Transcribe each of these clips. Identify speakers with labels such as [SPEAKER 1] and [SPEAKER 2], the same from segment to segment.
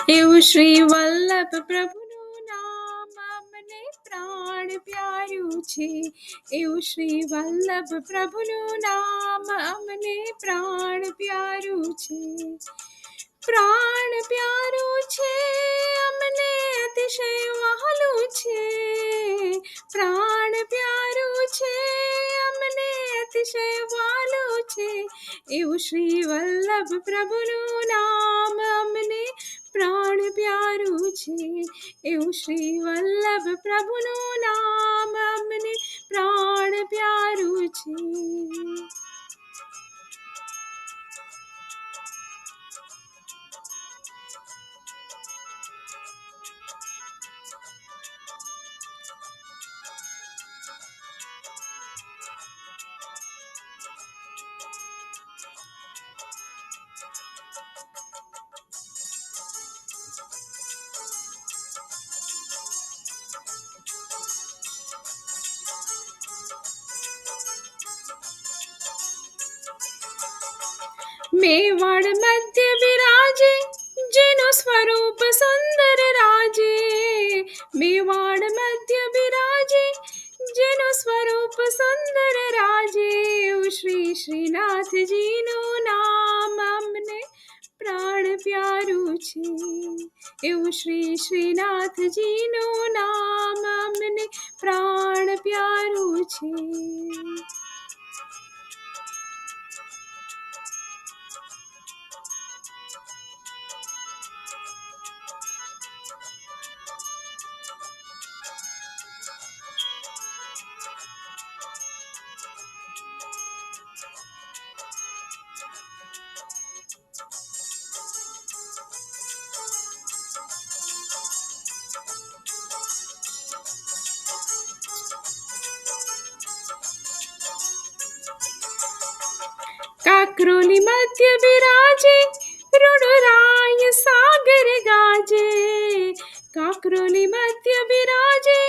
[SPEAKER 1] એવું શ્રી વલ્લભ પ્રભુનું નામ અમને પ્રાણ પ્યારું છે. એવું શ્રી વલ્લભ પ્રભુનું નામ અમને પ્રાણ પ્યારું છે. પ્રાણ પ્યારું છે અમને અતિશય વહાલું છે. પ્રાણ પ્યારું છે અમને અતિશય વહાલું છે. એવું શ્રી વલ્લભ પ્રભુનું નામ અમને પ્રાણ પ્યારું છે. એવું શ્રી વલ્લભ પ્રભુનું નામ અમને પ્રાણ પ્યારું છે. મેવાડ મધ્ય બિરાજે જેનું સ્વરૂપ સુંદર રાજે. મેવાડ મધ્ય બિરાજે જેનું સ્વરૂપ સુંદર રાજે. એવું શ્રી શ્રીનાથજીનું નામ અમને પ્રાણ પ્યારું છે. એવું શ્રી શ્રીનાથજીનું નામ અમને પ્રાણ પ્યારું છે. કાકરોલી મધ્ય બિરાજે રુણરાય સાગર ગાજે. કાકરોલી મધ્ય બિરાજે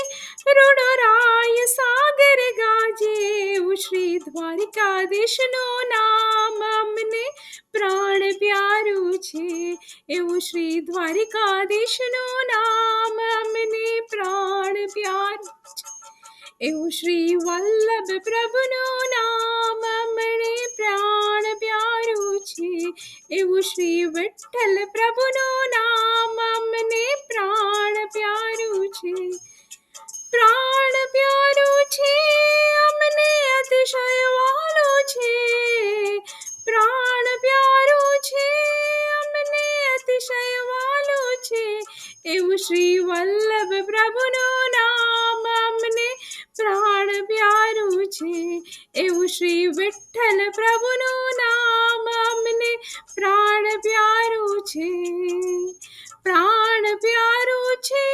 [SPEAKER 1] રુણરાય સાગર ગાજે. એવું શ્રી દ્વારિકાધીશનું નામ અમને પ્રાણ પ્યારું છે. એવું શ્રી દ્વારિકાધીશનું નામ અમને પ્રાણ પ્યારું છે. એવું શ્રી વલ્લભ પ્રભુનું નામ અમને પ્રાણ પ્યારું છે. એવું શ્રી વિઠ્ઠલ પ્રભુનું નામ અમને પ્રાણ પ્યારું છે. પ્રાણ પ્યારું છે અમને અતિશય વહાલું છે. પ્રાણ પ્યારું છે અમને અતિશય વહાલું છે. એવું શ્રી વલ્લભ પ્રભુનું નામ અમને પ્રાણ પ્યારું છે. એવું શ્રી વિઠ્ઠલ પ્રભુનું નામ અમને પ્રાણ પ્યારું છે. પ્રાણ પ્યારું છે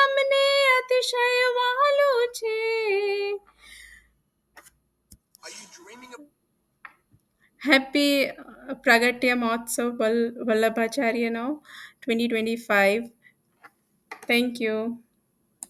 [SPEAKER 1] અમને અતિશય વહાલું છે. Happy Pragatya Mahotsav Vallabhacharya now 2025. Thank you.